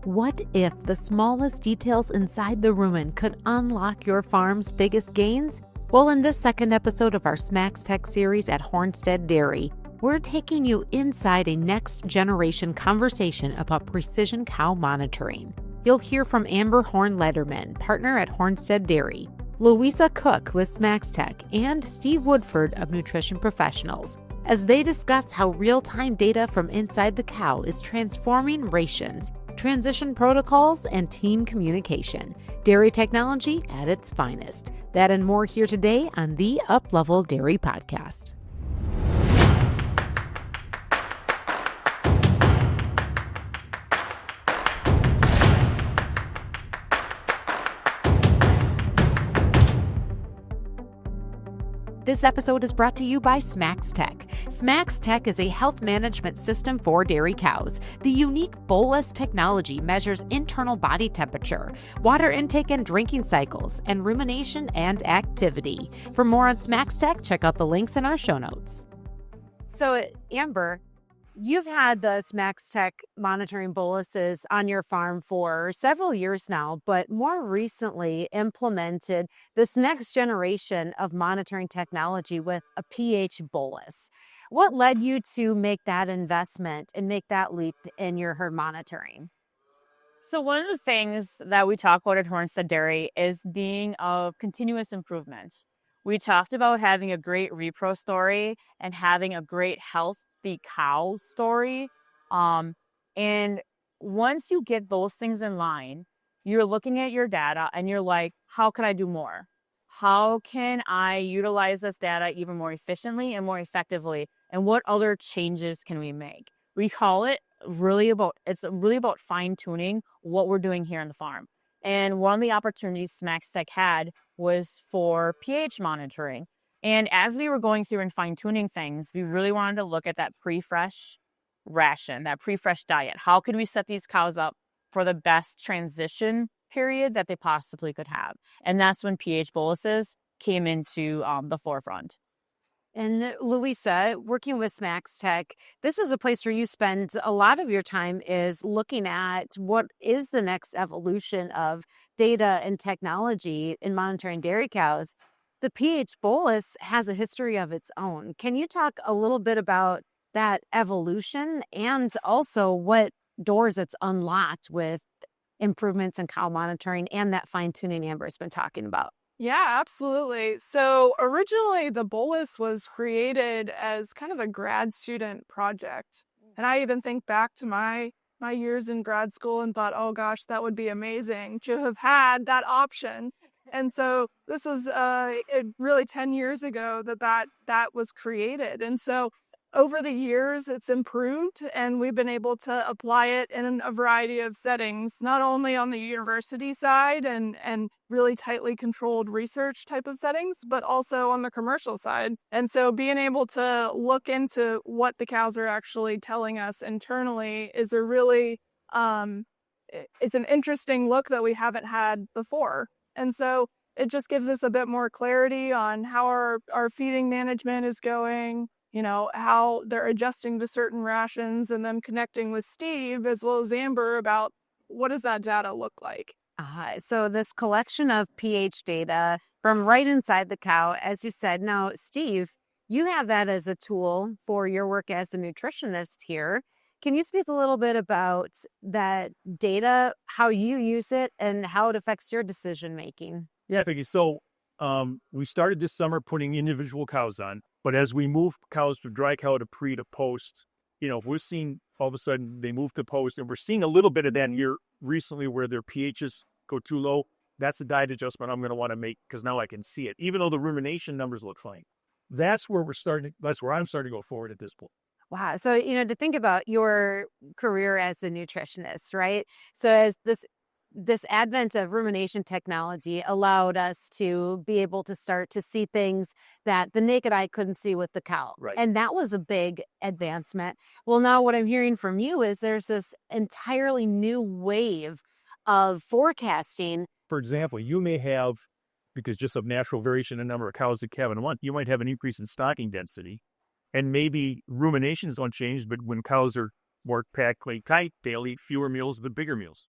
What if the smallest details inside the rumen could unlock your farm's biggest gains? Well, in this second episode of our smaXtec series at Hornstead Dairy, we're taking you inside a next-generation conversation about precision cow monitoring. You'll hear from Amber Horn-Leiterman, partner at Hornstead Dairy, Louisa Koch with smaXtec, and Steve Woodford of Nutrition Professionals, as they discuss how real-time data from inside the cow is transforming rations, transition protocols, and team communication. Dairy technology at its finest. That and more here today on the Up-Level Dairy Podcast. This episode is brought to you by smaXtec. smaXtec is a health management system for dairy cows. The unique Bolus technology measures internal body temperature, water intake and drinking cycles, and rumination and activity. For more on smaXtec, check out the links in our show notes. So, Amber, you've had the smaXtec monitoring boluses on your farm for several years now, but more recently implemented this next generation of monitoring technology with a pH bolus. What led you to make that investment and make that leap in your herd monitoring? So one of the things that we talk about at Hornstead Dairy is being of continuous improvement. We talked about having a great repro story and having a great healthy cow story. And once you get those things in line, you're looking at your data and you're like, how can I do more? How can I utilize this data even more efficiently and more effectively? And what other changes can we make? We call it it's really about fine tuning what we're doing here on the farm. And one of the opportunities smaXtec had was for pH monitoring. And as we were going through and fine-tuning things, we really wanted to look at that pre-fresh ration, that pre-fresh diet. How could we set these cows up for the best transition period that they possibly could have? And that's when pH boluses came into the forefront. And Louisa, working with smaXtec, this is a place where you spend a lot of your time is looking at what is the next evolution of data and technology in monitoring dairy cows. The pH bolus has a history of its own. Can you talk a little bit about that evolution and also what doors it's unlocked with improvements in cow monitoring and that fine-tuning Amber's been talking about? Yeah, absolutely. So originally the bolus was created as kind of a grad student project. And I even think back to my years in grad school and thought, oh gosh, that would be amazing to have had that option. And so this was really 10 years ago that was created. And so over the years, it's improved, and we've been able to apply it in a variety of settings, not only on the university side and really tightly controlled research type of settings, but also on the commercial side. And so being able to look into what the cows are actually telling us internally is a really, it's an interesting look that we haven't had before. And so it just gives us a bit more clarity on how our feeding management is going, you know, how they're adjusting to certain rations, and then connecting with Steve as well as Amber about what does that data look like. So this collection of pH data from right inside the cow, as you said. Now, Steve, you have that as a tool for your work as a nutritionist here. Can you speak a little bit about that data, how you use it, and how it affects your decision making? Yeah, Vicky. So we started this summer putting individual cows on, but as we move cows from dry cow to pre to post, we're seeing all of a sudden they move to post, and we're seeing a little bit of that here recently where their pHs go too low. That's a diet adjustment I'm going to want to make because now I can see it, even though the rumination numbers look fine. That's where I'm starting to go forward at this point. Wow. So, to think about your career as a nutritionist, right? So as this advent of rumination technology allowed us to be able to start to see things that the naked eye couldn't see with the cow. Right. And that was a big advancement. Well, now what I'm hearing from you is there's this entirely new wave of forecasting. For example, you may have, because just of natural variation in the number of cows that calve in a month, you might have an increase in stocking density. And maybe ruminations don't change, but when cows are more practically tight, they'll eat fewer meals than bigger meals.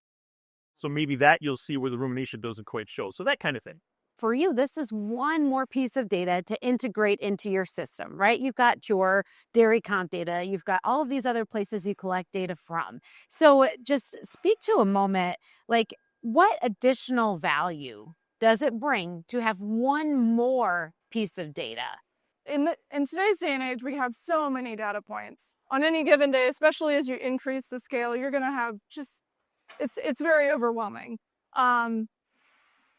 So maybe that you'll see where the rumination doesn't quite show. So that kind of thing. For you, this is one more piece of data to integrate into your system, right? You've got your dairy comp data, you've got all of these other places you collect data from. So just speak to a moment, like what additional value does it bring to have one more piece of data? In today's day and age, we have so many data points. On any given day, especially as you increase the scale, you're going to have it's very overwhelming.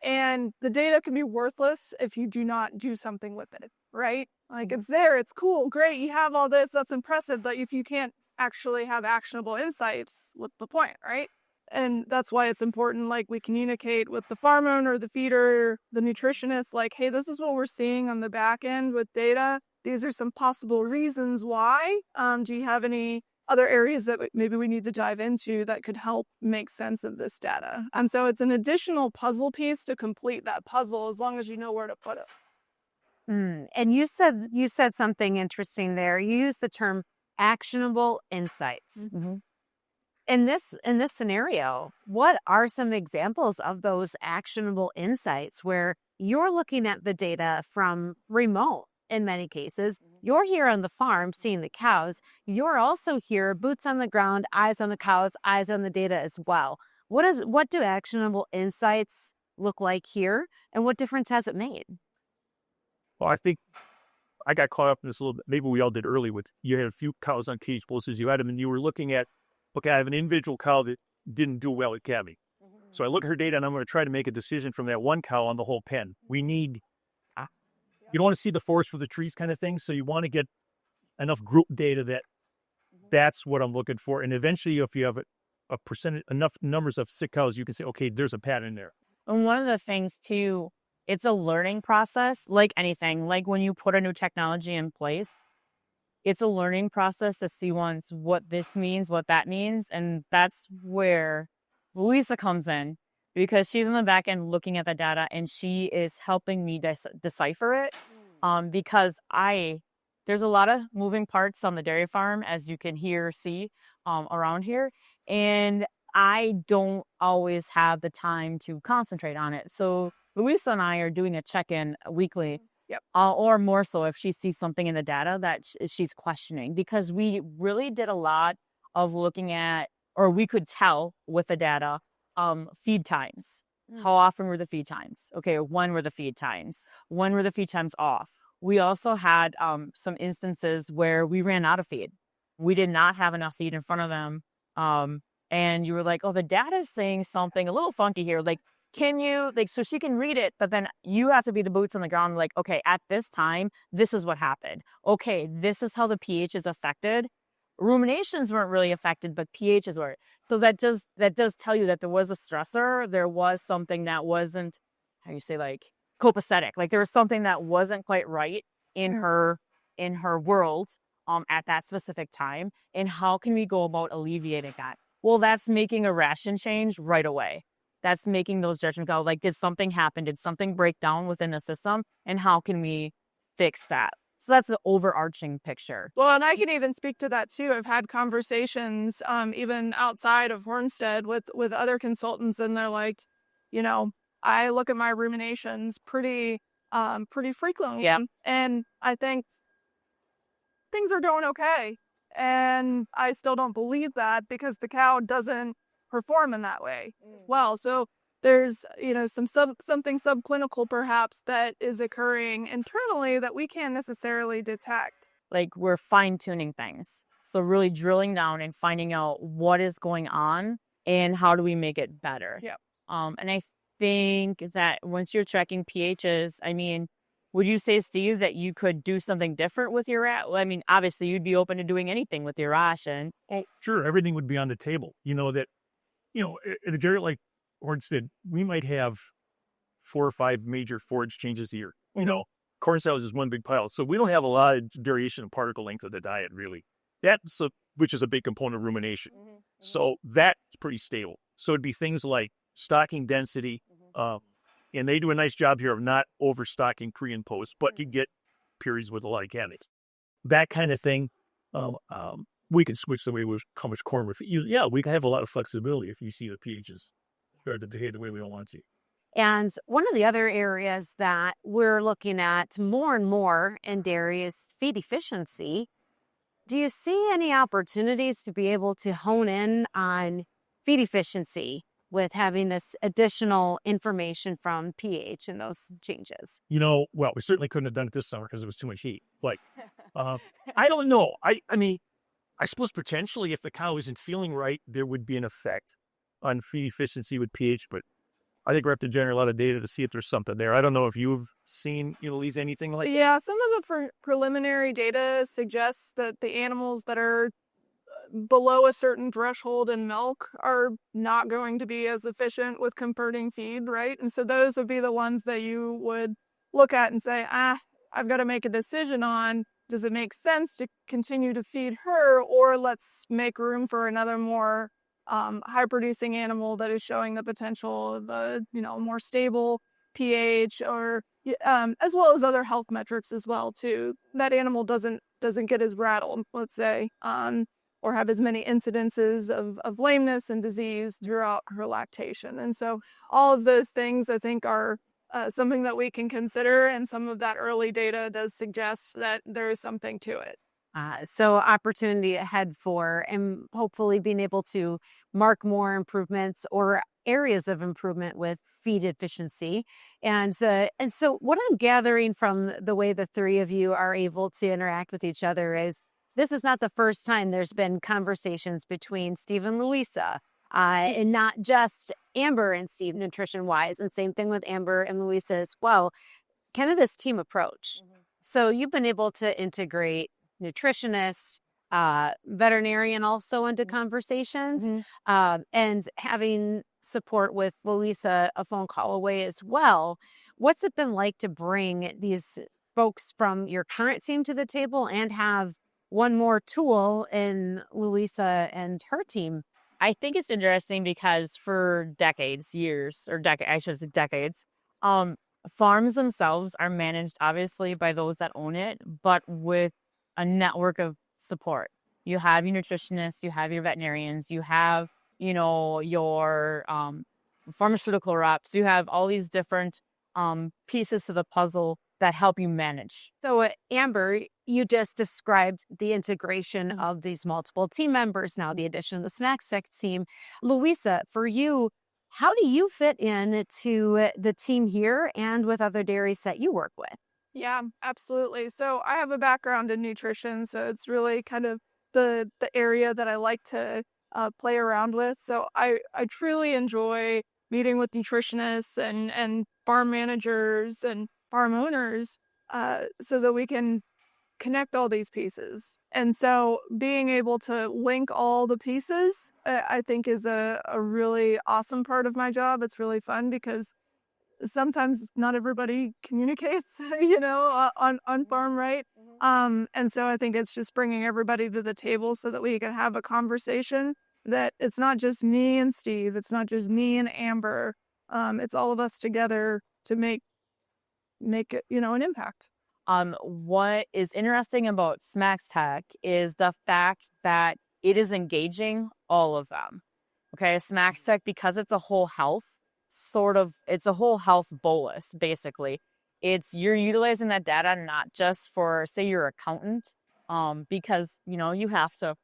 And the data can be worthless if you do not do something with it, right? Like it's there, it's cool, great, you have all this, that's impressive, but if you can't actually have actionable insights, what's the point, right? And that's why it's important, like we communicate with the farm owner, the feeder, the nutritionist, like, hey, this is what we're seeing on the back end with data. These are some possible reasons why. Do you have any other areas that maybe we need to dive into that could help make sense of this data? And so it's an additional puzzle piece to complete that puzzle as long as you know where to put it. And you said something interesting there. You used the term actionable insights. Mm-hmm. In this scenario, what are some examples of those actionable insights where you're looking at the data from remote? In many cases, you're here on the farm seeing the cows. You're also here, boots on the ground, eyes on the cows, eyes on the data as well. What do actionable insights look like here, and what difference has it made? Well, I think I got caught up in this a little bit. Maybe we all did early with you had a few cows on cage boluses. You had them, and you were looking at, okay, I have an individual cow that didn't do well at calving. So I look at her data, and I'm going to try to make a decision from that one cow on the whole pen. We need. You don't want to see the forest for the trees kind of thing. So you want to get enough group data that's what I'm looking for. And eventually, if you have a percentage, enough numbers of sick cows, you can say, okay, there's a pattern there. And one of the things too, it's a learning process, like anything, like when you put a new technology in place, it's a learning process to see once what this means, what that means. And that's where Louisa comes in, because she's in the back end looking at the data and she is helping me decipher it. Because there's a lot of moving parts on the dairy farm, as you can see around here. And I don't always have the time to concentrate on it. So Louisa and I are doing a check-in weekly, or more so if she sees something in the data that she's questioning, because we really did a lot of looking at, or we could tell with the data, feed times. How often were the feed times? Okay, when were the feed times? When were the feed times off? We also had some instances where we ran out of feed. We did not have enough feed in front of them. And you were like, oh, the data is saying something a little funky here. Like, can you, so she can read it, but then you have to be the boots on the ground. Like, okay, at this time, this is what happened. Okay, this is how the pH is affected. Ruminations weren't really affected, but pHs were. So that does tell you that there was a stressor. There was something that wasn't, copacetic. Like there was something that wasn't quite right in her world at that specific time. And how can we go about alleviating that? Well, that's making a ration change right away. That's making those judgments go, like, did something happen? Did something break down within the system? And how can we fix that? So that's the overarching picture. Well, and I can even speak to that too. I've had conversations even outside of Hornstead with other consultants, and they're like, I look at my ruminations pretty frequently. Yeah. And I think things are going okay. And I still don't believe that because the cow doesn't perform in that way as well. So there's, something subclinical perhaps that is occurring internally that we can't necessarily detect. Like we're fine tuning things. So really drilling down and finding out what is going on and how do we make it better. Yeah. And I think that once you're tracking pHs, would you say, Steve, that you could do something different with your rat? Well, obviously you'd be open to doing anything with your ration. Oh, sure. Everything would be on the table. At a dairy like Hornstead, we might have 4 or 5 major forage changes a year. Corn salads is one big pile. So we don't have a lot of variation in particle length of the diet, really. Which is a big component of rumination. So that's pretty stable. So it'd be things like stocking density, and they do a nice job here of not overstocking pre and post, but you get periods with a lot of candidates. That kind of thing. we can switch the way how much corn we feed. Yeah, we can have a lot of flexibility if you see the pHs started to behave the way we don't want to. And one of the other areas that we're looking at more and more in dairy is feed efficiency. Do you see any opportunities to be able to hone in on feed efficiency with having this additional information from pH and those changes? Well, we certainly couldn't have done it this summer because it was too much heat. Like, I don't know. I mean, I suppose potentially if the cow isn't feeling right, there would be an effect on feed efficiency with pH, but I think we have to generate a lot of data to see if there's something there. I don't know if you've seen, Lisa, anything like that. Yeah, some of the preliminary data suggests that the animals that are below a certain threshold in milk are not going to be as efficient with converting feed, right? And so those would be the ones that you would look at and say, I've got to make a decision on, does it make sense to continue to feed her, or let's make room for another more high producing animal that is showing the potential of a more stable pH, or as well as other health metrics as well too. That animal doesn't get as rattled, let's say, or have as many incidences of lameness and disease throughout her lactation. And so all of those things I think are something that we can consider, and some of that early data does suggest that there is something to it. So opportunity ahead for, and hopefully being able to mark more improvements or areas of improvement with feed efficiency. And so what I'm gathering from the way the three of you are able to interact with each other is this is not the first time there's been conversations between Steve and Louisa, and not just Amber and Steve nutrition-wise, and same thing with Amber and Louisa as well, kind of this team approach. Mm-hmm. So you've been able to integrate nutritionist, veterinarian also into conversations, and having support with Louisa a phone call away as well. What's it been like to bring these folks from your current team to the table and have one more tool in Louisa and her team? I think it's interesting because for decades, farms themselves are managed obviously by those that own it, but with a network of support. You have your nutritionists, you have your veterinarians, you have, your pharmaceutical reps, you have all these different pieces to the puzzle that help you manage. So Amber, you just described the integration of these multiple team members, now the addition of the smaXtec team. Louisa, for you, how do you fit in to the team here and with other dairies that you work with? Yeah, absolutely. So I have a background in nutrition, so it's really kind of the area that I like to play around with. So I truly enjoy meeting with nutritionists and farm managers and farm owners so that we can connect all these pieces. And so being able to link all the pieces, I think is a really awesome part of my job. It's really fun because sometimes not everybody communicates, on farm, right? And so I think it's just bringing everybody to the table so that we can have a conversation that it's not just me and Steve, it's not just me and Amber, it's all of us together to make it, an impact. What is interesting about smaXtec is the fact that it is engaging all of them. Okay, smaXtec, because it's a whole health, it's a whole health bolus, basically. You're utilizing that data not just for, say, your accountant, because, you have to,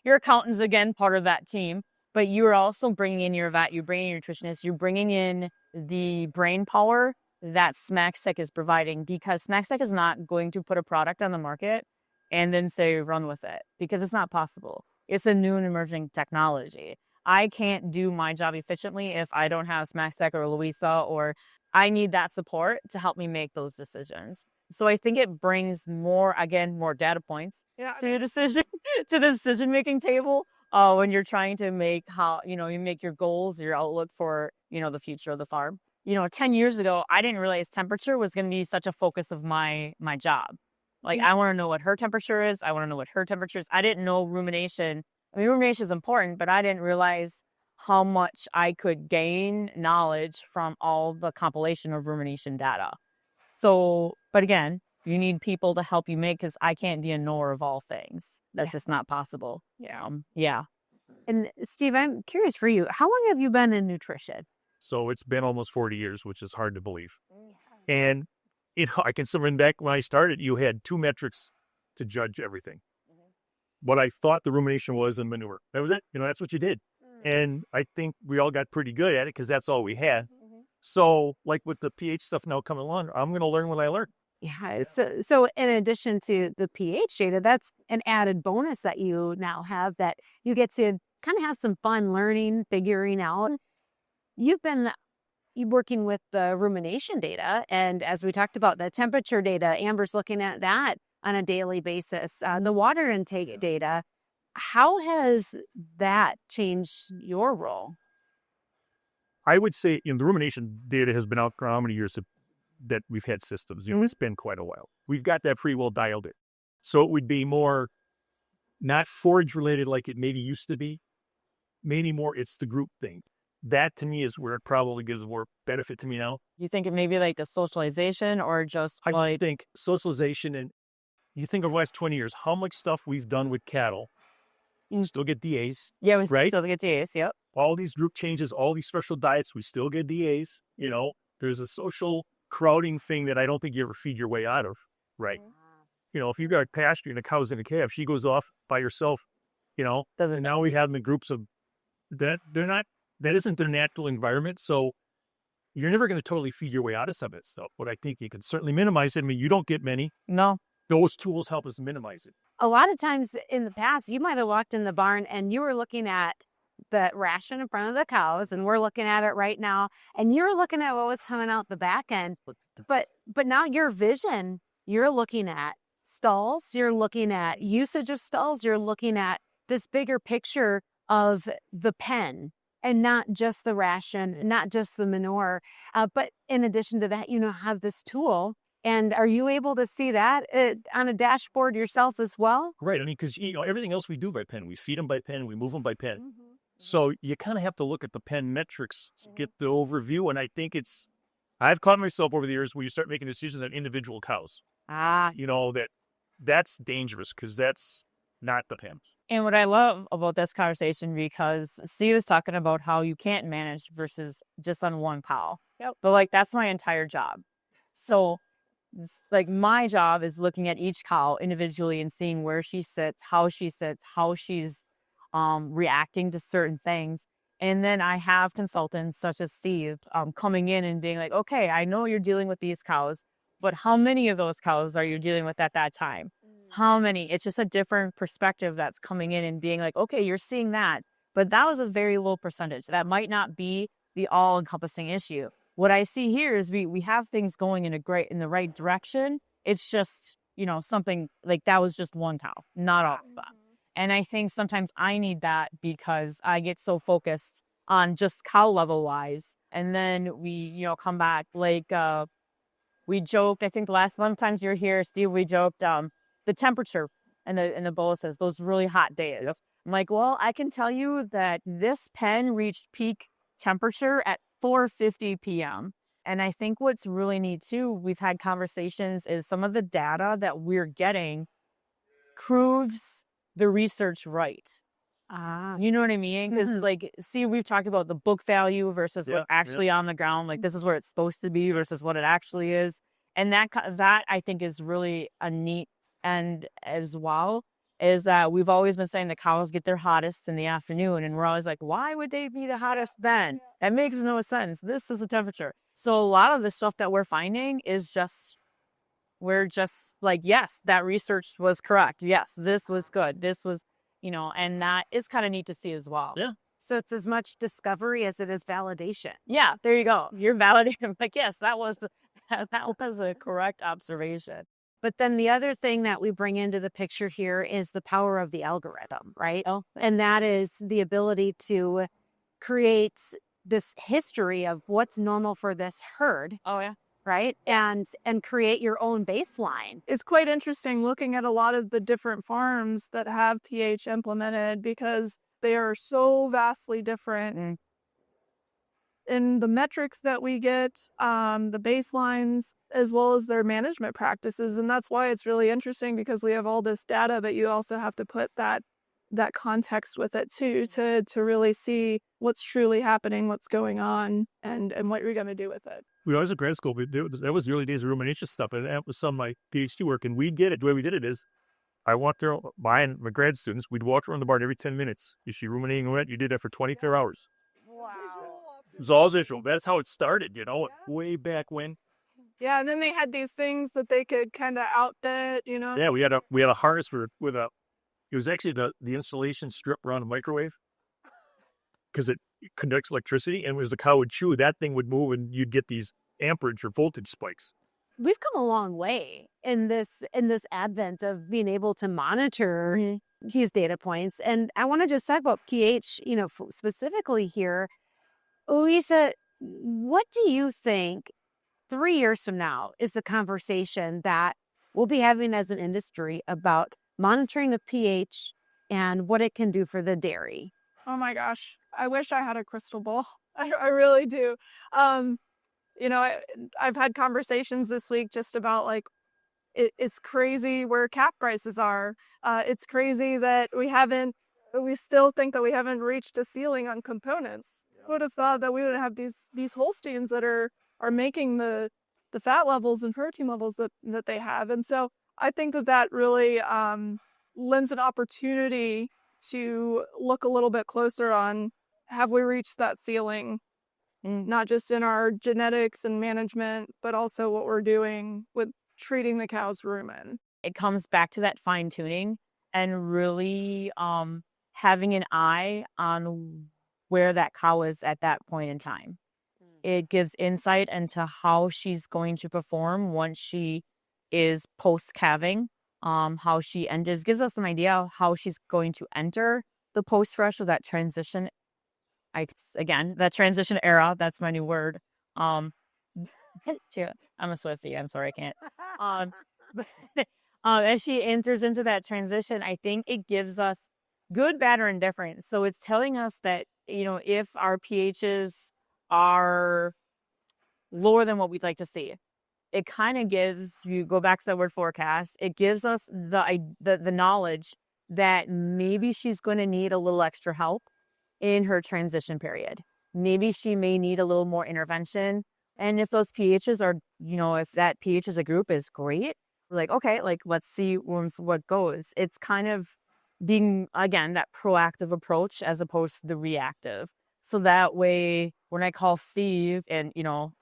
your accountant's, again, part of that team, but you're also bringing in your vet, you're bringing in your nutritionist, you're bringing in the brain power that smaXtec is providing, because smaXtec is not going to put a product on the market and then say, run with it, because it's not possible. It's a new and emerging technology. I can't do my job efficiently if I don't have smaXtec or Louisa, or I need that support to help me make those decisions. So I think it brings more data points to your decision, to the decision-making table when you're trying to make you make your goals, your outlook for, the future of the farm. 10 years ago, I didn't realize temperature was going to be such a focus of my job. Like, I want to know what her temperature is. I want to know what her temperature is. I didn't know rumination. I mean, rumination is important, but I didn't realize how much I could gain knowledge from all the compilation of rumination data. So, but again, You need people to help you make, because I can't be a knower of all things. That's just not possible. Yeah. And Steve, I'm curious for you. How long have you been in nutrition? So it's been almost 40 years, which is hard to believe. And, I can remember back when I started, you had 2 metrics to judge everything. What I thought the rumination was and manure. That was it. That's what you did. And I think we all got pretty good at it because that's all we had. So like with the pH stuff now coming along, I'm going to learn what I learned. Yeah. So in addition to the pH data, that's an added bonus that you now have, that you get to kind of have some fun learning, figuring out. You've been working with the rumination data, and as we talked about, the temperature data, Amber's looking at that on a daily basis. The water intake data, how has that changed your role? I would say the rumination data has been out for how many years that we've had systems. It's been quite a while. We've got that pretty well dialed in. So it would be more not forage related like it maybe used to be. Maybe more it's the group thing. That to me is where it probably gives more benefit to me now. You think it may be like the socialization, or just I think socialization, and you think of the last 20 years, how much stuff we've done with cattle. You still get DAs. Yeah, we right? still get DAs, yep. All these group changes, all these special diets, we still get DAs. There's a social crowding thing that I don't think you ever feed your way out of, right? If you've got a pasture and a cow's and a calf, she goes off by herself, and now we have them in groups of that. That isn't their natural environment. So you're never going to totally feed your way out of some of it stuff. But I think you can certainly minimize it. I mean, you don't get many. No. Those tools help us minimize it. A lot of times in the past, you might have walked in the barn and you were looking at the ration in front of the cows, and we're looking at it right now, and you're looking at what was coming out the back end. But now your vision, you're looking at stalls, you're looking at usage of stalls, you're looking at this bigger picture of the pen, and not just the ration, not just the manure. But in addition to that, have this tool. And are you able to see that on a dashboard yourself as well? Right. I mean, because everything else we do by pen. We feed them by pen. We move them by pen. So you kind of have to look at the pen metrics to get the overview. And I think I've caught myself over the years where you start making decisions on individual cows. That's dangerous because that's not the pen. And what I love about this conversation, because Steve was talking about how you can't manage versus just on one cow. Yep. But that's my entire job. So my job is looking at each cow individually and seeing where she sits, how she's reacting to certain things. And then I have consultants such as Steve coming in and being like, okay, I know you're dealing with these cows, but how many of those cows are you dealing with at that time? How many? It's just a different perspective that's coming in and being like, okay, you're seeing that, but that was a very low percentage. That might not be the all-encompassing issue. What I see here is we have things going in the right direction. It's just, something like that was just one cow, not all of them. And I think sometimes I need that because I get so focused on just cow level wise. And then we, come back we joked, I think the last one times you're here, Steve, we joked the temperature and the boluses, those really hot days. I'm like, well, I can tell you that this pen reached peak temperature at 4:50 p.m. And I think what's really neat too, we've had conversations, is some of the data that we're getting proves the research right. You know what I mean? Because see, we've talked about the book value versus what's actually on the ground. This is where it's supposed to be versus what it actually is. And that I think is really a neat end as well, is that we've always been saying the cows get their hottest in the afternoon. And we're always like, why would they be the hottest then? That makes no sense. This is the temperature. So a lot of the stuff that we're finding is we're just like, yes, that research was correct. Yes, this was good. This was, and that is kind of neat to see as well. Yeah. So it's as much discovery as it is validation. Yeah, there you go. You're validating. Yes, that was a correct observation. But then the other thing that we bring into the picture here is the power of the algorithm, right? Oh. And that is the ability to create this history of what's normal for this herd. Oh, yeah. Right? And create your own baseline. It's quite interesting looking at a lot of the different farms that have pH implemented, because they are so vastly different. in the metrics that we get, the baselines, as well as their management practices. And that's why it's really interesting, because we have all this data, but you also have to put that context with it too, to really see what's truly happening, what's going on, and what you're going to do with it. When I was at grad school, that was the early days of rumination stuff, and that was some of my PhD work, and we'd get it. The way we did it is, I walked there, my grad students, we'd walk around the barn every 10 minutes. Is she ruminating on it? You did that for 24 hours. Wow. It was all visual. That's how it started, way back when. Yeah, and then they had these things that they could kind of outfit, Yeah, we had a harness with a. It was actually the installation strip around a microwave, because it conducts electricity, and as the cow would chew, that thing would move, and you'd get these amperage or voltage spikes. We've come a long way in this advent of being able to monitor these data points. And I want to just talk about pH, specifically here. Louisa, what do you think 3 years from now is the conversation that we'll be having as an industry about monitoring the pH and what it can do for the dairy? Oh my gosh, I wish I had a crystal ball. I really do. I've had conversations this week just about, like, it's crazy where cap prices are. It's crazy that we still think that we haven't reached a ceiling on components. Who would have thought that we would have these Holsteins that are making the fat levels and protein levels that they have. And so I think that really lends an opportunity to look a little bit closer on, have we reached that ceiling, not just in our genetics and management, but also what we're doing with treating the cow's rumen. It comes back to that fine tuning and really having an eye on where that cow is at that point in time. It gives insight into how she's going to perform once she is post-calving, how she enters, gives us an idea of how she's going to enter the post-fresh, or that transition. That transition era, that's my new word. I'm a Swiftie, I'm sorry, I can't. As she enters into that transition, I think it gives us good, bad, or indifferent. So it's telling us that, if our pHs are lower than what we'd like to see, it kind of gives, you go back to that word forecast, it gives us the knowledge that maybe she's going to need a little extra help in her transition period. Maybe she may need a little more intervention. And if those pHs are, if that pH as a group is great, we're like, okay, let's see what goes. It's kind of being, again, that proactive approach as opposed to the reactive. So that way, when I call Steve and,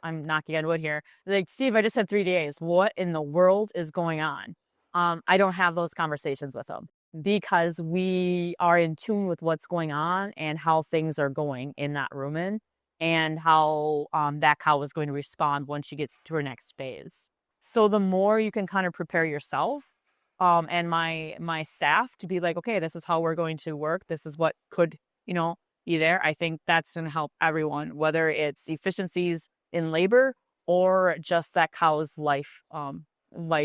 I'm knocking on wood here, like, Steve, I just had 3 days. What in the world is going on? I don't have those conversations with him, because we are in tune with what's going on and how things are going in that rumen, and how that cow is going to respond once she gets to her next phase. So the more you can kind of prepare yourself and my staff to be like, okay, this is how we're going to work. This is what could, be there. I think that's going to help everyone, whether it's efficiencies in labor or just that cow's life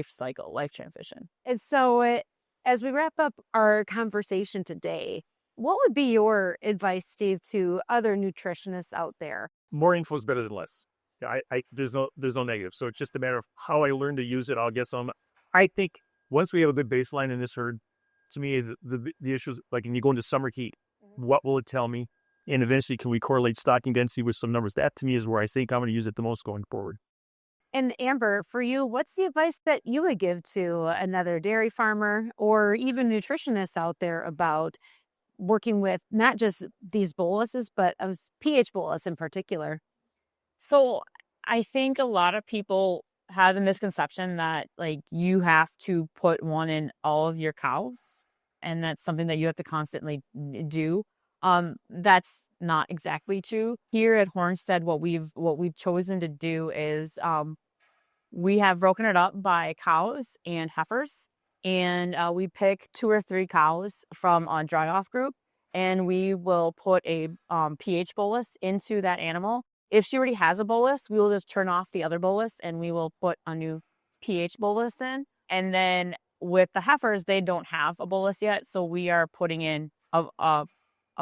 cycle, life transition. And so as we wrap up our conversation today, what would be your advice, Steve, to other nutritionists out there? More info is better than less. There's no negative. So it's just a matter of how I learn to use it. I'll guess I think once we have a good baseline in this herd, to me, the issues, like when you go into summer heat, what will it tell me? And eventually, can we correlate stocking density with some numbers? That, to me, is where I think I'm going to use it the most going forward. And Amber, for you, what's the advice that you would give to another dairy farmer or even nutritionists out there about working with not just these boluses, but a pH bolus in particular? So I think a lot of people have the misconception that, like, you have to put one in all of your cows, and that's something that you have to constantly do. That's not exactly true. Here at Hornstead, what we've chosen to do is we have broken it up by cows and heifers, and we pick 2 or 3 cows from a dry off group, and we will put a pH bolus into that animal. If she already has a bolus, we will just turn off the other bolus and we will put a new pH bolus in. And then with the heifers, they don't have a bolus yet, so we are putting in a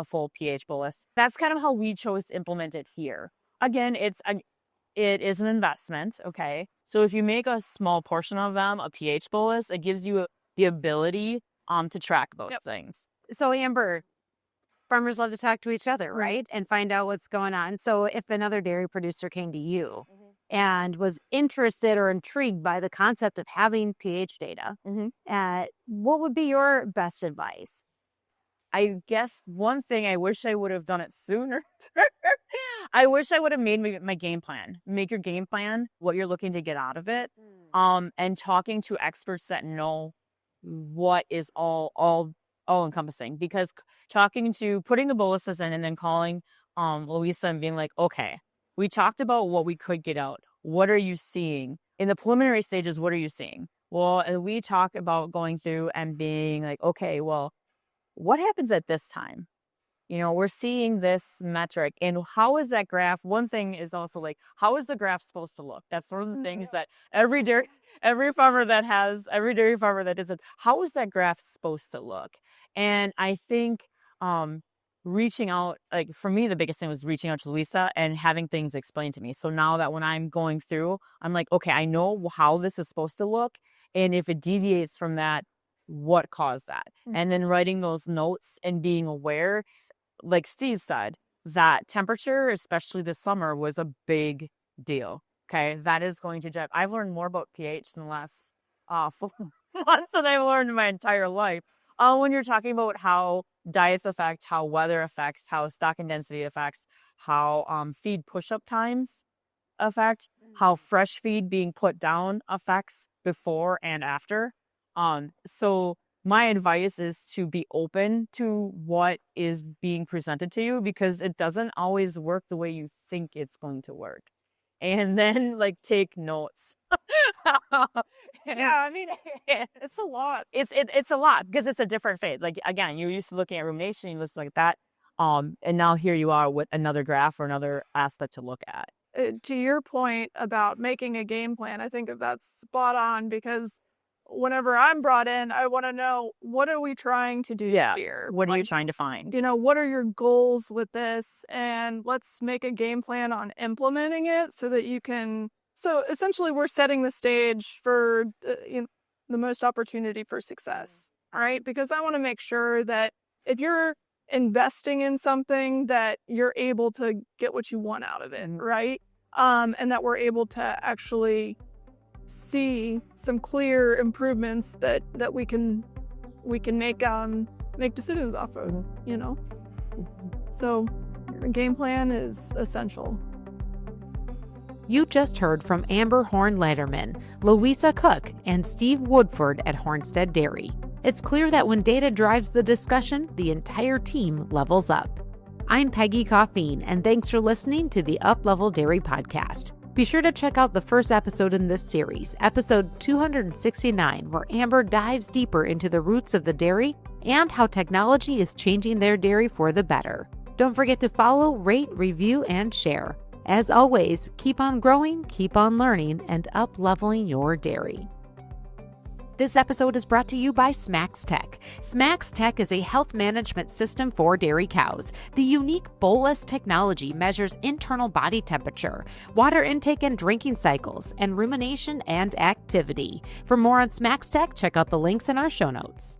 full pH bolus. That's kind of how we chose to implement it here. again, it is an investment. Okay. So if you make a small portion of them a pH bolus, it gives you the ability to track those things. So Amber, farmers love to talk to each other, right? And find out what's going on. So if another dairy producer came to you and was interested or intrigued by the concept of having pH data, what would be your best advice? I guess one thing, I wish I would have done it sooner. I wish I would have made my game plan. Make your game plan, what you're looking to get out of it, and talking to experts that know what is all encompassing. Because putting the boluses in and then calling Louisa and being like, okay, we talked about what we could get out. What are you seeing in the preliminary stages? What are you seeing? Well, and we talk about going through and being like, okay, well, what happens at this time? We're seeing this metric, and how is that graph? One thing is also like, how is the graph supposed to look? That's one of the things that every dairy farmer that does it, how is that graph supposed to look? And I think reaching out, like for me, the biggest thing was reaching out to Louisa and having things explained to me. So now that when I'm going through, I'm like, okay, I know how this is supposed to look, and if it deviates from that, what caused that? And then writing those notes and being aware, like Steve said, that temperature, especially this summer, was a big deal. Okay, that is going to drive. I've learned more about pH in the last 4 months than I've learned in my entire life. When you're talking about how diets affect, how weather affects, how stock and density affects, how feed push-up times affect, how fresh feed being put down affects before and after. So my advice is to be open to what is being presented to you, because it doesn't always work the way you think it's going to work. And then take notes. Yeah, I mean, it's a lot. It's a lot because it's a different phase. Like, again, you're used to looking at rumination, you listen like that. And now here you are with another graph or another aspect to look at. To your point about making a game plan, I think that's spot on, because whenever I'm brought in, I want to know, what are we trying to do here? What are you trying to find? What are your goals with this? And let's make a game plan on implementing it so that you can. So essentially, we're setting the stage for the most opportunity for success. All right, because I want to make sure that if you're investing in something, that you're able to get what you want out of it, right? And that we're able to actually see some clear improvements that we can make decisions off of, So a game plan is essential. You just heard from Amber Horn-Leiterman, Louisa Koch, and Steve Woodford at Hornstead Dairy. It's clear that when data drives the discussion, the entire team levels up. I'm Peggy Coffeen, and thanks for listening to the Up-Level Dairy Podcast. Be sure to check out the first episode in this series, episode 269, where Amber dives deeper into the roots of the dairy and how technology is changing their dairy for the better. Don't forget to follow, rate, review, and share. As always, keep on growing, keep on learning, and up-leveling your dairy. This episode is brought to you by smaXtec. smaXtec is a health management system for dairy cows. The unique Bolus technology measures internal body temperature, water intake and drinking cycles, and rumination and activity. For more on smaXtec, check out the links in our show notes.